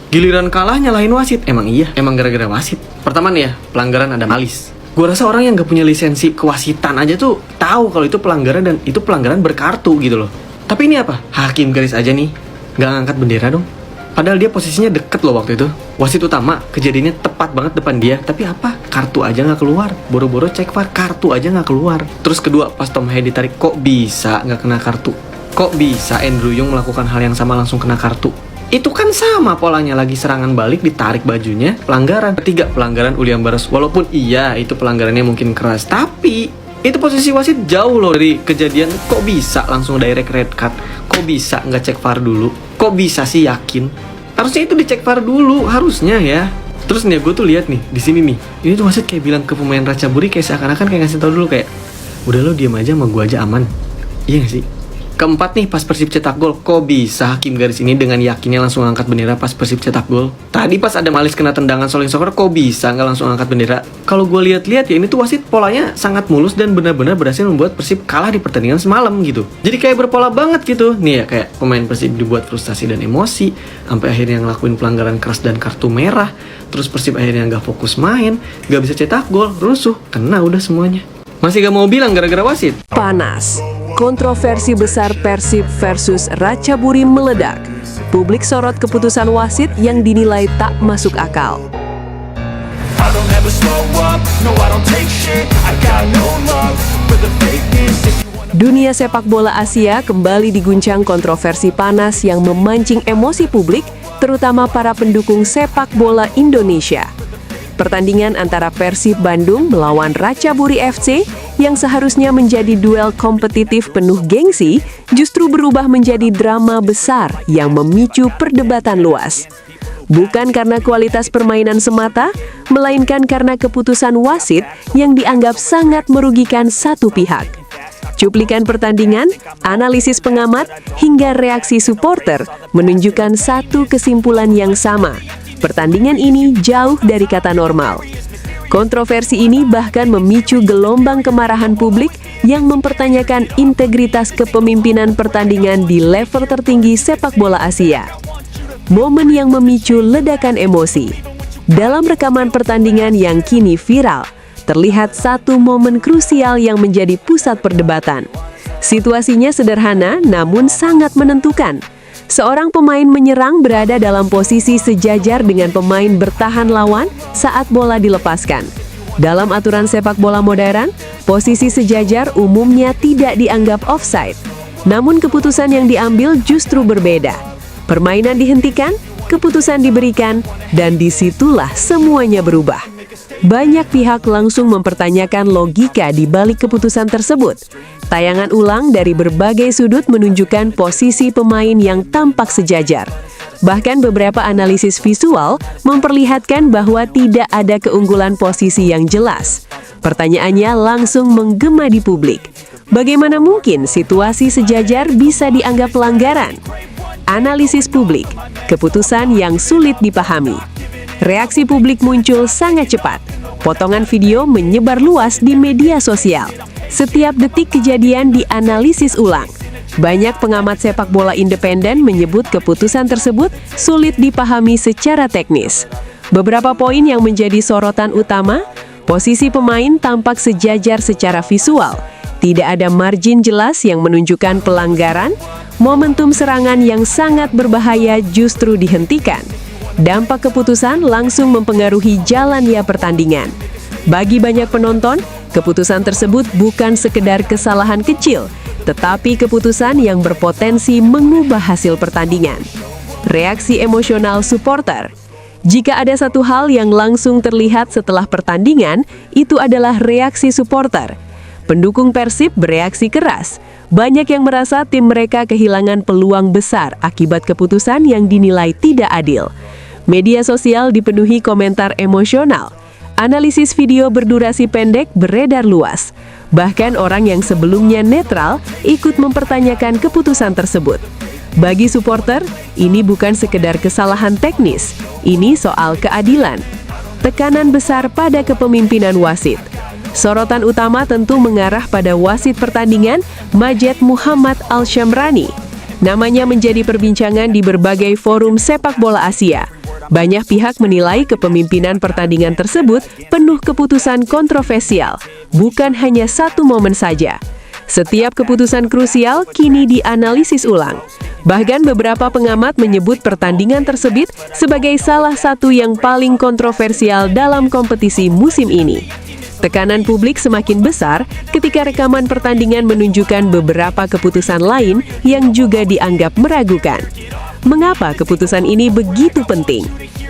Giliran kalah nyalahin wasit. Emang iya? Emang gara-gara wasit? Pertama nih ya, pelanggaran ada malis. Gue rasa orang yang gak punya lisensi kewasitan aja tuh tahu kalau itu pelanggaran dan itu pelanggaran berkartu gitu loh. Tapi ini apa? Hakim garis aja nih, gak ngangkat bendera dong. Padahal dia posisinya deket loh waktu itu. Wasit utama, kejadiannya tepat banget depan dia. Tapi apa? Kartu aja gak keluar. Boro-boro cek VAR, kartu aja gak keluar. Terus kedua, pas Tom Haye ditarik, kok bisa gak kena kartu? Kok bisa Andrew Yung melakukan hal yang sama langsung kena kartu? Itu kan sama polanya, lagi serangan balik, ditarik bajunya, pelanggaran. Ketiga, pelanggaran William Barros. Walaupun iya itu pelanggarannya mungkin keras, tapi itu posisi wasit jauh loh dari kejadian. Kok bisa langsung direct red card? Kok bisa nggak cek VAR dulu? Kok bisa sih yakin? Harusnya itu dicek VAR dulu, harusnya ya. Terus nih gue tuh lihat nih di sini nih, ini tuh wasit kayak bilang ke pemain Ratchaburi kayak seakan-akan kayak ngasih tau dulu kayak, udah lo diem aja sama gue aja aman. Iya gak sih? Keempat nih, pas Persib cetak gol, kok bisa hakim garis ini dengan yakinnya langsung angkat bendera pas Persib cetak gol? Tadi pas ada Malis kena tendangan Solling Soccer, kok bisa nggak langsung angkat bendera? Kalau gue lihat-lihat ya, ini tuh wasit polanya sangat mulus dan benar-benar berhasil membuat Persib kalah di pertandingan semalam gitu. Jadi kayak berpola banget gitu. Nih ya, kayak pemain Persib dibuat frustasi dan emosi, sampai akhirnya ngelakuin pelanggaran keras dan kartu merah. Terus Persib akhirnya nggak fokus main, nggak bisa cetak gol, rusuh, kena udah semuanya. Masih gak mau bilang gara-gara wasit? Panas. Kontroversi besar Persib versus Ratchaburi meledak. Publik sorot keputusan wasit yang dinilai tak masuk akal. I don't ever slow up, no I don't take shit, I got no love for the fakeness. If you wanna... Dunia sepak bola Asia kembali diguncang kontroversi panas yang memancing emosi publik, terutama para pendukung sepak bola Indonesia. Pertandingan antara Persib Bandung melawan Ratchaburi FC yang seharusnya menjadi duel kompetitif penuh gengsi justru berubah menjadi drama besar yang memicu perdebatan luas. Bukan karena kualitas permainan semata, melainkan karena keputusan wasit yang dianggap sangat merugikan satu pihak. Cuplikan pertandingan, analisis pengamat, hingga reaksi supporter menunjukkan satu kesimpulan yang sama. Pertandingan ini jauh dari kata normal. Kontroversi ini bahkan memicu gelombang kemarahan publik yang mempertanyakan integritas kepemimpinan pertandingan di level tertinggi sepak bola Asia. Momen yang memicu ledakan emosi. Dalam rekaman pertandingan yang kini viral, terlihat satu momen krusial yang menjadi pusat perdebatan. Situasinya sederhana namun sangat menentukan. Seorang pemain menyerang berada dalam posisi sejajar dengan pemain bertahan lawan saat bola dilepaskan. Dalam aturan sepak bola modern, posisi sejajar umumnya tidak dianggap offside. Namun keputusan yang diambil justru berbeda. Permainan dihentikan, keputusan diberikan, dan disitulah semuanya berubah. Banyak pihak langsung mempertanyakan logika di balik keputusan tersebut. Tayangan ulang dari berbagai sudut menunjukkan posisi pemain yang tampak sejajar. Bahkan beberapa analisis visual memperlihatkan bahwa tidak ada keunggulan posisi yang jelas. Pertanyaannya langsung menggema di publik. Bagaimana mungkin situasi sejajar bisa dianggap pelanggaran? Analisis publik, keputusan yang sulit dipahami. Reaksi publik muncul sangat cepat. Potongan video menyebar luas di media sosial. Setiap detik kejadian dianalisis ulang. Banyak pengamat sepak bola independen menyebut keputusan tersebut sulit dipahami secara teknis. Beberapa poin yang menjadi sorotan utama, posisi pemain tampak sejajar secara visual. Tidak ada margin jelas yang menunjukkan pelanggaran. Momentum serangan yang sangat berbahaya justru dihentikan. Dampak keputusan langsung mempengaruhi jalannya pertandingan. Bagi banyak penonton, keputusan tersebut bukan sekedar kesalahan kecil, tetapi keputusan yang berpotensi mengubah hasil pertandingan. Reaksi emosional supporter. Jika ada satu hal yang langsung terlihat setelah pertandingan, itu adalah reaksi supporter. Pendukung Persib bereaksi keras. Banyak yang merasa tim mereka kehilangan peluang besar akibat keputusan yang dinilai tidak adil. Media sosial dipenuhi komentar emosional. Analisis video berdurasi pendek beredar luas. Bahkan orang yang sebelumnya netral ikut mempertanyakan keputusan tersebut. Bagi supporter, ini bukan sekedar kesalahan teknis. Ini soal keadilan. Tekanan besar pada kepemimpinan wasit. Sorotan utama tentu mengarah pada wasit pertandingan Majed Muhammad Al-Shamrani. Namanya menjadi perbincangan di berbagai forum sepak bola Asia. Banyak pihak menilai kepemimpinan pertandingan tersebut penuh keputusan kontroversial, bukan hanya satu momen saja. Setiap keputusan krusial kini dianalisis ulang. Bahkan beberapa pengamat menyebut pertandingan tersebut sebagai salah satu yang paling kontroversial dalam kompetisi musim ini. Tekanan publik semakin besar ketika rekaman pertandingan menunjukkan beberapa keputusan lain yang juga dianggap meragukan. Mengapa keputusan ini begitu penting?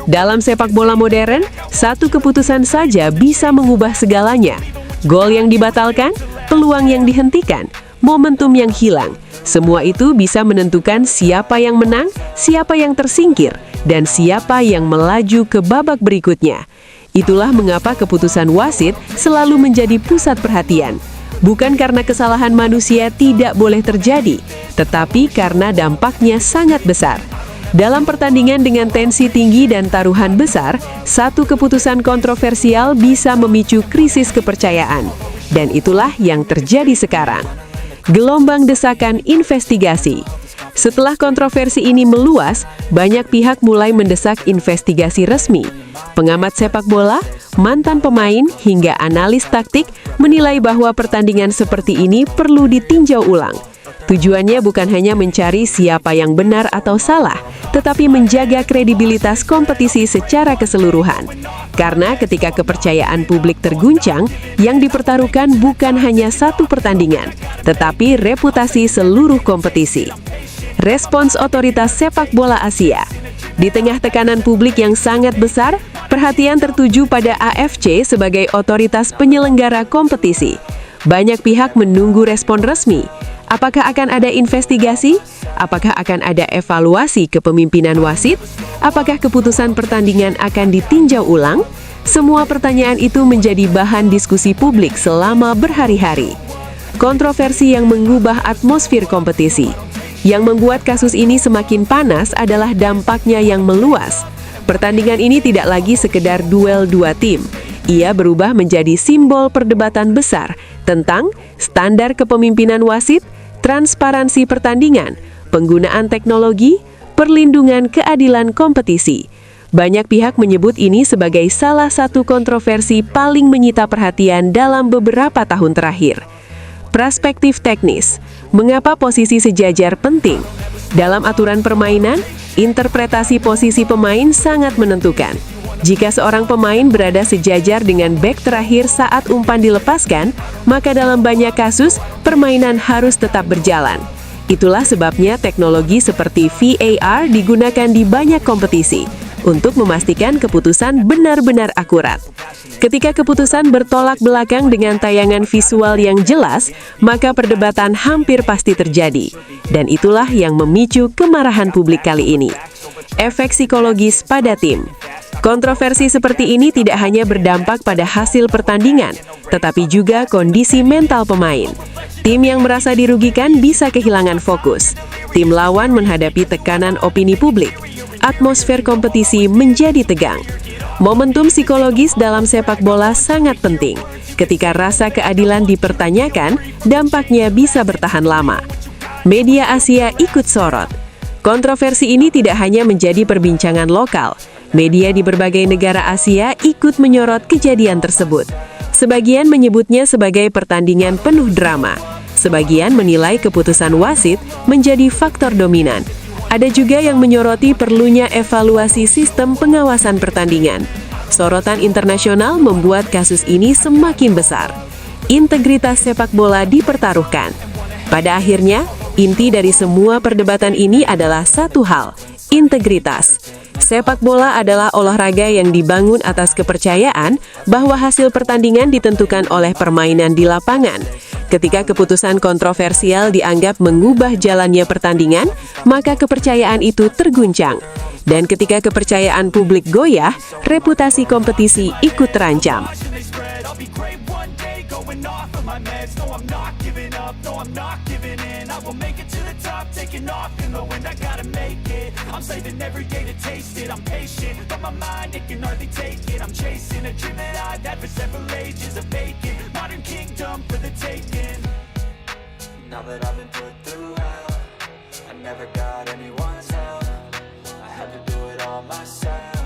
Dalam sepak bola modern, satu keputusan saja bisa mengubah segalanya. Gol yang dibatalkan, peluang yang dihentikan, momentum yang hilang. Semua itu bisa menentukan siapa yang menang, siapa yang tersingkir, dan siapa yang melaju ke babak berikutnya. Itulah mengapa keputusan wasit selalu menjadi pusat perhatian. Bukan karena kesalahan manusia tidak boleh terjadi, tetapi karena dampaknya sangat besar. Dalam pertandingan dengan tensi tinggi dan taruhan besar, satu keputusan kontroversial bisa memicu krisis kepercayaan. Dan itulah yang terjadi sekarang. Gelombang desakan investigasi. Setelah kontroversi ini meluas, banyak pihak mulai mendesak investigasi resmi. Pengamat sepak bola, mantan pemain, hingga analis taktik menilai bahwa pertandingan seperti ini perlu ditinjau ulang. Tujuannya bukan hanya mencari siapa yang benar atau salah, tetapi menjaga kredibilitas kompetisi secara keseluruhan. Karena ketika kepercayaan publik terguncang, yang dipertaruhkan bukan hanya satu pertandingan, tetapi reputasi seluruh kompetisi. Respons otoritas sepak bola Asia. Di tengah tekanan publik yang sangat besar, perhatian tertuju pada AFC sebagai otoritas penyelenggara kompetisi. Banyak pihak menunggu respon resmi. Apakah akan ada investigasi? Apakah akan ada evaluasi kepemimpinan wasit? Apakah keputusan pertandingan akan ditinjau ulang? Semua pertanyaan itu menjadi bahan diskusi publik selama berhari-hari. Kontroversi yang mengubah atmosfer kompetisi. Yang membuat kasus ini semakin panas adalah dampaknya yang meluas. Pertandingan ini tidak lagi sekedar duel dua tim. Ia berubah menjadi simbol perdebatan besar tentang standar kepemimpinan wasit, transparansi pertandingan, penggunaan teknologi, perlindungan keadilan kompetisi. Banyak pihak menyebut ini sebagai salah satu kontroversi paling menyita perhatian dalam beberapa tahun terakhir. Perspektif teknis. Mengapa posisi sejajar penting? Dalam aturan permainan, interpretasi posisi pemain sangat menentukan. Jika seorang pemain berada sejajar dengan bek terakhir saat umpan dilepaskan, maka dalam banyak kasus, permainan harus tetap berjalan. Itulah sebabnya teknologi seperti VAR digunakan di banyak kompetisi untuk memastikan keputusan benar-benar akurat. Ketika keputusan bertolak belakang dengan tayangan visual yang jelas, maka perdebatan hampir pasti terjadi. Dan itulah yang memicu kemarahan publik kali ini. Efek psikologis pada tim. Kontroversi seperti ini tidak hanya berdampak pada hasil pertandingan, tetapi juga kondisi mental pemain. Tim yang merasa dirugikan bisa kehilangan fokus. Tim lawan menghadapi tekanan opini publik. Atmosfer kompetisi menjadi tegang. Momentum psikologis dalam sepak bola sangat penting. Ketika rasa keadilan dipertanyakan, dampaknya bisa bertahan lama. Media Asia ikut sorot. Kontroversi ini tidak hanya menjadi perbincangan lokal. Media di berbagai negara Asia ikut menyorot kejadian tersebut. Sebagian menyebutnya sebagai pertandingan penuh drama. Sebagian menilai keputusan wasit menjadi faktor dominan. Ada juga yang menyoroti perlunya evaluasi sistem pengawasan pertandingan. Sorotan internasional membuat kasus ini semakin besar. Integritas sepak bola dipertaruhkan. Pada akhirnya, inti dari semua perdebatan ini adalah satu hal, integritas. Sepak bola adalah olahraga yang dibangun atas kepercayaan bahwa hasil pertandingan ditentukan oleh permainan di lapangan. Ketika keputusan kontroversial dianggap mengubah jalannya pertandingan, maka kepercayaan itu terguncang. Dan ketika kepercayaan publik goyah, reputasi kompetisi ikut terancam. I'm saving every day to taste it. I'm patient, but my mind, it can hardly take it. I'm chasing a dream that I've had for several ages. A vacant, modern kingdom for the taking. Now that I've been put through hell, I never got anyone